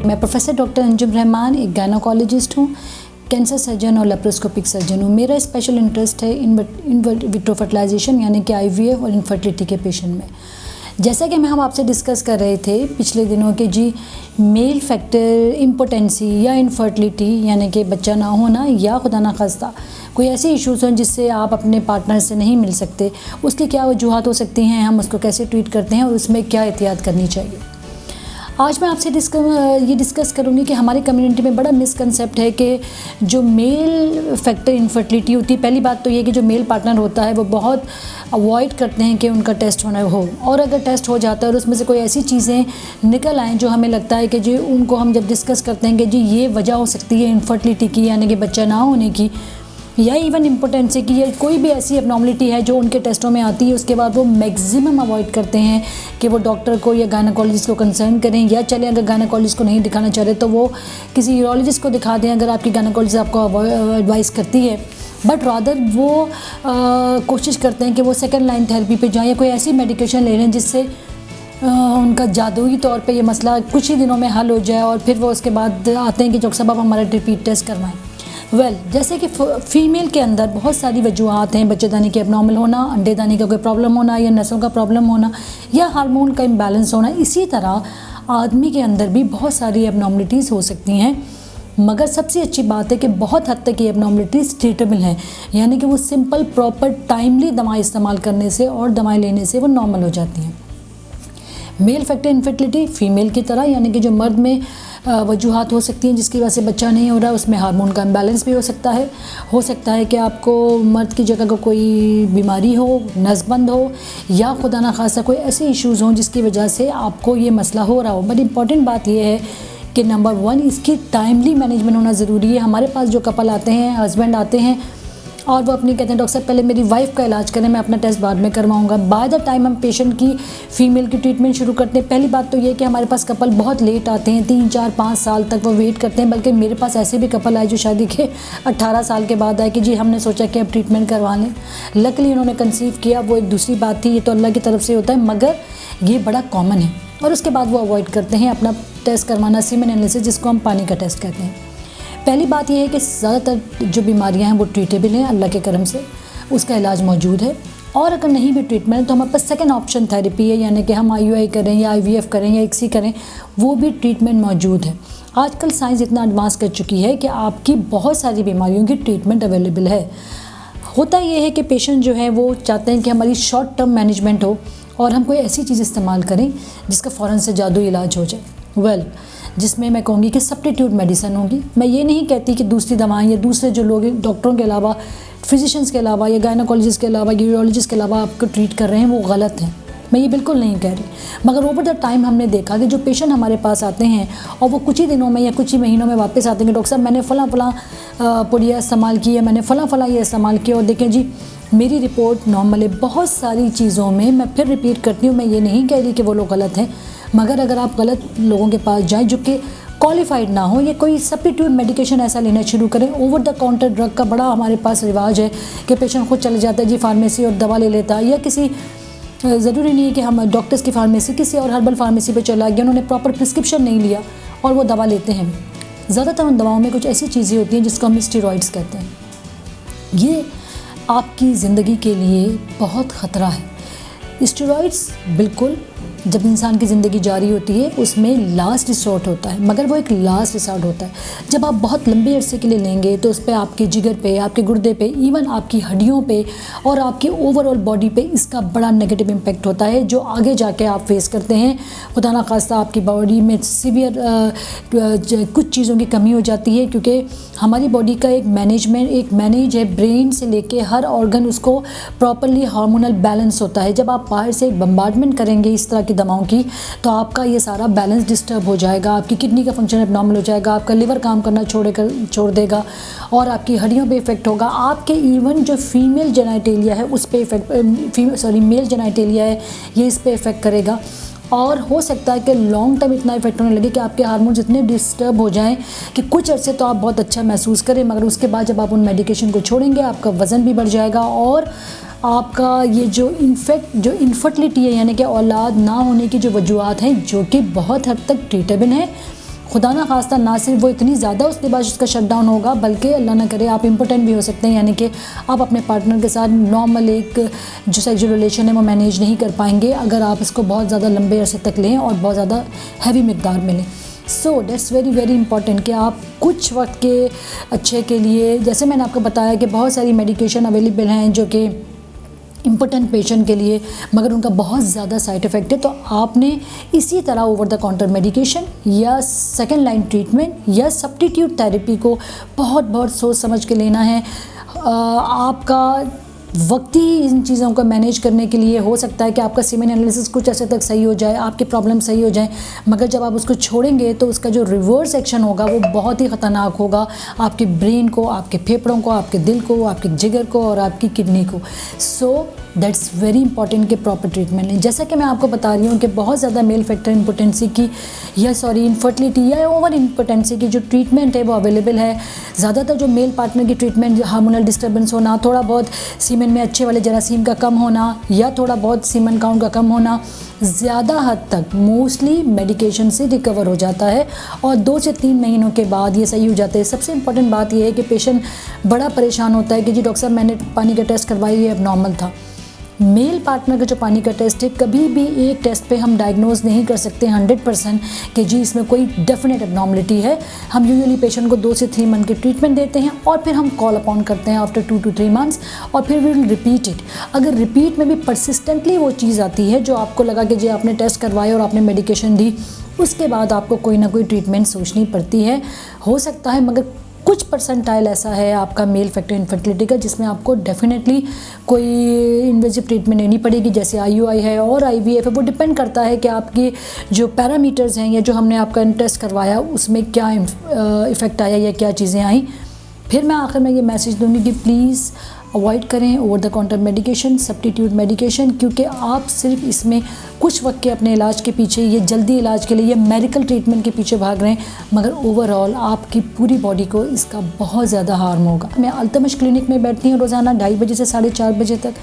मैं professor doctor Anjum Rahman एक gynaecologist हूँ, कैंसर सर्जन और लेप्रोस्कोपिक सर्जन हूँ। मेरा स्पेशल इंटरेस्ट है इन विट्रो फर्टिलाइजेशन यानी कि IVF और इनफर्टिलिटी के पेशेंट में। जैसा कि हम आपसे डिस्कस कर रहे थे पिछले दिनों के जी मेल फैक्टर इम्पोटेंसी या इनफर्टिलिटी यानी कि बच्चा ना होना या खुदा ना खास्ता कोई ऐसे इश्यूज़ हों जिससे आप अपने पार्टनर से नहीं मिल सकते, उसकी क्या वजूहत हो सकती हैं, हम उसको कैसे ट्रीट करते हैं और उसमें क्या एहतियात करनी चाहिए। आज मैं आपसे ये डिस्कस करूँगी कि हमारी कम्युनिटी में बड़ा मिसकंसेप्ट है कि जो मेल फैक्टर इनफर्टिलिटी होती है, पहली बात तो ये कि जो मेल पार्टनर होता है वो बहुत अवॉइड करते हैं कि उनका टेस्ट होना हो, और अगर टेस्ट हो जाता है और उसमें से कोई ऐसी चीज़ें निकल आएँ जो हमें लगता है कि जी उनको हम जब डिस्कस करते हैं कि जी ये वजह हो सकती है इनफर्टिलिटी की यानी कि बच्चा ना होने की या इवन इम्पोटेंसी की या कोई भी ऐसी एबनॉर्मलिटी है जो उनके टेस्टों में आती है, उसके बाद वो मैक्सिमम अवॉइड करते हैं कि वो डॉक्टर को या गायनोकोलॉजिस्ट को कंसर्न करें, या चलें अगर गायनोकोलॉजिस्ट को नहीं दिखाना चाह रहे तो वो किसी यूरोलॉजिस्ट को दिखा दें अगर आपकी गायनोकोलॉजिस्ट आपको एडवाइस करती है। बट रादर वो कोशिश करते हैं कि वो सेकेंड लाइन थेरेपी पे जाएँ या कोई ऐसी मेडिकेशन ले लें जिससे उनका जादुई तौर पे ये मसला कुछ ही दिनों में हल हो जाए, और फिर वो उसके बाद आते हैं कि डॉक्टर साहब आप हमारा रिपीट टेस्ट करवाएं। जैसे कि फ़ीमेल के अंदर बहुत सारी वजूहत हैं, बच्चेदानी के एबनॉर्मल होना, अंडेदानी का कोई प्रॉब्लम होना या नसों का प्रॉब्लम होना या हार्मोन का इम्बैलेंस होना। इसी तरह आदमी के अंदर भी बहुत सारी एबनॉर्मलिटीज़ हो सकती हैं, मगर सबसे अच्छी बात है कि बहुत हद तक ये एबनॉर्मलिटीज़ ट्रीटेबल हैं, यानी कि वो सिंपल प्रॉपर टाइमली दवाएं इस्तेमाल करने से और दवाएं लेने से वो नॉर्मल हो जाती हैं। मेल फैक्टर इनफर्टिलिटी फ़ीमेल की तरह यानी कि जो मर्द में वजूहत हो सकती हैं जिसकी वजह से बच्चा नहीं हो रहा है, उसमें हार्मोन का इम्बैलेंस भी हो सकता है कि आपको मर्द की जगह को कोई बीमारी हो, नसबंद हो या खुदा ना खासा कोई ऐसे इश्यूज़ हों जिसकी वजह से आपको ये मसला हो रहा हो। बट इम्पॉर्टेंट बात यह है कि नंबर 1 इसकी टाइमली मैनेजमेंट होना ज़रूरी है। हमारे पास जो कपल आते हैं, हस्बैंड आते हैं और वो अपनी कहते हैं डॉक्टर साहब पहले मेरी वाइफ का इलाज करें, मैं अपना टेस्ट बाद में करवाऊंगा। बाय द टाइम हम पेशेंट की फ़ीमेल की ट्रीटमेंट शुरू करते हैं, पहली बात तो ये कि हमारे पास कपल बहुत लेट आते हैं, 3, 4, 5 साल तक वो वेट करते हैं। बल्कि मेरे पास ऐसे भी कपल आए जो शादी के 18 साल के बाद आए कि जी हमने सोचा कि अब ट्रीटमेंट करवा लें। लकीली उन्होंने कंसीव किया, वो एक दूसरी बात थी, ये तो अल्लाह की तरफ से होता है, मगर ये बड़ा कॉमन है। और उसके बाद वो अवॉइड करते हैं अपना टेस्ट करवाना, सीमेन एनालिसिस जिसको हम पानी का टेस्ट कहते हैं। पहली बात यह है कि ज़्यादातर जो बीमारियां हैं वो ट्रीटेबल हैं, अल्लाह के करम से उसका इलाज मौजूद है। और अगर नहीं भी ट्रीटमेंट तो हमारे पास सेकंड ऑप्शन थेरेपी है, यानी कि हम IUI करें या IVF करें या ICSI करें, वो भी ट्रीटमेंट मौजूद है। आजकल साइंस इतना एडवांस कर चुकी है कि आपकी बहुत सारी बीमारियों की ट्रीटमेंट अवेलेबल है। होता यह है कि पेशेंट जो है वो चाहते हैं कि हमारी शॉर्ट टर्म मैनेजमेंट हो और हम कोई ऐसी चीज़ इस्तेमाल करें जिसका फ़ौरन से जादुई इलाज हो जाए। जिसमें मैं कहूँगी कि सब्स्टिट्यूट मेडिसिन होगी। मैं ये नहीं कहती कि दूसरी दवाएं या दूसरे जो लोग डॉक्टरों के अलावा, फिजिशियंस के अलावा या गायनोकोलॉजिस्ट के अलावा, यूरोलॉजिस्ट के अलावा आपको ट्रीट कर रहे हैं वो गलत हैं, मैं ये बिल्कुल नहीं कह रही। मगर ओवर द टाइम हमने देखा कि जो पेशेंट हमारे पास आते हैं और वो कुछ ही दिनों में या कुछ ही महीनों में वापस आते हैं कि डॉक्टर साहब मैंने फ़लाँ पुड़िया इस्तेमाल की है, मैंने फ़लाँ ये इस्तेमाल किया और देखें जी मेरी रिपोर्ट नॉर्मल है। बहुत सारी चीज़ों में मैं फिर रिपीट करती हूँ, मैं ये नहीं कह रही कि वो लोग गलत हैं, मगर अगर आप गलत लोगों के पास जाएं जो कि क्वालिफाइड ना हो या कोई सब्स्टिट्यूट मेडिकेशन ऐसा लेना शुरू करें। ओवर द काउंटर ड्रग का बड़ा हमारे पास रिवाज है कि पेशेंट खुद चले जाता है जी फार्मेसी और दवा ले लेता है, या किसी ज़रूरी नहीं है कि हम डॉक्टर्स की फार्मेसी, किसी और हर्बल फार्मेसी पे चला गया, उन्होंने प्रॉपर प्रिस्क्रिप्शन नहीं लिया और वो दवा लेते हैं। ज़्यादातर उन दवाओं में कुछ ऐसी चीज़ें होती हैं जिसको हम स्टेरॉइड्स कहते हैं। ये आपकी ज़िंदगी के लिए बहुत ख़तरा है। स्टेरॉइड्स बिल्कुल जब इंसान की ज़िंदगी जारी होती है उसमें लास्ट रिसोर्ट होता है, मगर वो एक लास्ट रिसोर्ट होता है। जब आप बहुत लंबे अरसे के लिए लेंगे तो उस पर आपके जिगर पे, आपके गुर्दे पे, इवन आपकी हड्डियों पे और आपकी ओवरऑल बॉडी पे इसका बड़ा नेगेटिव इम्पैक्ट होता है जो आगे जाके आप फेस करते हैं। खुदा ना खास्ता आपकी बॉडी में सीवियर कुछ चीज़ों की कमी हो जाती है, क्योंकि हमारी बॉडी का एक मैनेज है, ब्रेन से लेके हर ऑर्गन उसको प्रॉपरली हार्मोनल बैलेंस होता है। जब आप बाहर से बम्बार्डमेंट करेंगे इस तरह की दवाओं की तो आपका ये सारा बैलेंस डिस्टर्ब हो जाएगा, आपकी किडनी का फंक्शन एबनॉर्मल हो जाएगा, आपका लिवर काम करना छोड़ देगा और आपकी हड्डियों पे इफेक्ट होगा। आपके इवन जो फीमेल जेनाइटेलिया है उस पे मेल जेनाइटेलिया है ये इस पे इफेक्ट करेगा। और हो सकता है कि लॉन्ग टर्म इतना इफेक्ट होने लगे कि आपके हार्मोन्स इतने डिस्टर्ब हो जाएं कि कुछ अरसे तो आप बहुत अच्छा महसूस करें, मगर उसके बाद जब आप उन मेडिकेशन को छोड़ेंगे आपका वज़न भी बढ़ जाएगा और आपका ये जो इनफर्टिलिटी है यानी कि औलाद ना होने की जो वजूहत हैं जो कि बहुत हद तक ट्रीटेबल हैं, खुदा ना खास्ता ना सिर्फ वो इतनी ज़्यादा उसके बाद उसका शट डाउन होगा, बल्कि अल्लाह ना करे आप इम्पोर्टेंट भी हो सकते हैं, यानी कि आप अपने पार्टनर के साथ नॉर्मल एक जो सेक्सुअल रिलेशन है वो मैनेज नहीं कर पाएंगे अगर आप इसको बहुत ज़्यादा लंबे अरसे तक लें और बहुत ज़्यादा हैवी मिकदार में लें। So that's very very important कि आप कुछ वक्त के अच्छे के लिए, जैसे मैंने आपको बताया कि बहुत सारी मेडिकेशन अवेलेबल हैं जो कि इम्पोर्टेंट पेशेंट के लिए, मगर उनका बहुत ज़्यादा साइड इफ़ेक्ट है, तो आपने इसी तरह ओवर द काउंटर मेडिकेशन या सेकेंड लाइन ट्रीटमेंट या सब्स्टिट्यूट थेरेपी को बहुत सोच समझ के लेना है। आपका वक्ती इन चीज़ों को मैनेज करने के लिए हो सकता है कि आपका सीमेन एनालिसिस कुछ ऐसे तक सही हो जाए, आपकी प्रॉब्लम सही हो जाए, मगर जब आप उसको छोड़ेंगे तो उसका जो रिवर्स एक्शन होगा वो बहुत ही ख़तरनाक होगा आपके ब्रेन को, आपके फेफड़ों को, आपके दिल को, आपके जिगर को और आपकी किडनी को। सो दैट्स वेरी इंपॉर्टेंट कि प्रॉपर ट्रीटमेंट लें। जैसा कि मैं आपको बता रही हूँ कि बहुत ज़्यादा मेल फैक्टर इम्पोर्टेंसी की इनफर्टिलिटी या ओवर इम्पोर्टेंसी की जो ट्रीटमेंट है वो अवेलेबल है। ज़्यादातर जो मेल पार्टनर की ट्रीटमेंट, हार्मोनल डिस्टर्बेंस होना, थोड़ा बहुत सीमेन में अच्छे वाले जरासीम का कम होना या थोड़ा बहुत सीमेन काउंट का कम होना, ज़्यादा हद तक मोस्टली मेडिकेशन से रिकवर हो जाता है और 2 से 3 महीनों के बाद ये सही हो जाता है। सबसे इम्पॉर्टेंट बात यह है कि पेशेंट बड़ा परेशान होता है कि जी डॉक्टर साहब मैंने पानी का टेस्ट करवाई, ये एबनॉर्मल था। मेल पार्टनर का जो पानी का टेस्ट है, कभी भी एक टेस्ट पे हम डायग्नोज नहीं कर सकते 100% कि जी इसमें कोई डेफिनेट एबनॉर्मलिटी है। हम यूजुअली पेशेंट को 2 से 3 मंथ की ट्रीटमेंट देते हैं और फिर हम कॉल अपॉन करते हैं आफ्टर 2 to 3 months और फिर वी विल रिपीट इट। अगर रिपीट में भी परसिस्टेंटली वो चीज़ आती है जो आपको लगा कि जी आपने टेस्ट करवाया और आपने मेडिकेशन दी, उसके बाद आपको कोई ना कोई ट्रीटमेंट सोचनी पड़ती है, हो सकता है, मगर कुछ परसेंटाइल ऐसा है आपका मेल फैक्टर इनफर्टिलिटी का जिसमें आपको डेफिनेटली कोई इन्वेजिव ट्रीटमेंट लेनी पड़ेगी, जैसे IUI है और IVF है। वो डिपेंड करता है कि आपकी जो पैरामीटर्स हैं या जो हमने आपका टेस्ट करवाया उसमें क्या इफ़ेक्ट आया या क्या चीज़ें आई। फिर मैं आखिर में ये मैसेज दूंगी कि प्लीज़ अवॉइड करें over the counter medication, substitute medication, क्योंकि आप सिर्फ इसमें कुछ वक्त के अपने इलाज के पीछे, ये जल्दी इलाज के लिए, ये मेडिकल ट्रीटमेंट के पीछे भाग रहे हैं, मगर ओवरऑल आपकी पूरी बॉडी को इसका बहुत ज़्यादा हार्म होगा। मैं अल्तमश क्लिनिक में बैठती हूँ रोज़ाना 2:30 बजे से 4:30 बजे तक।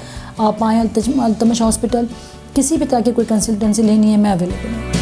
आप आएँ अल्तमश हॉस्पिटल, किसी भी तरह की कोई कंसल्टेंसी लेनी है मैं अवेलेबल हूँ।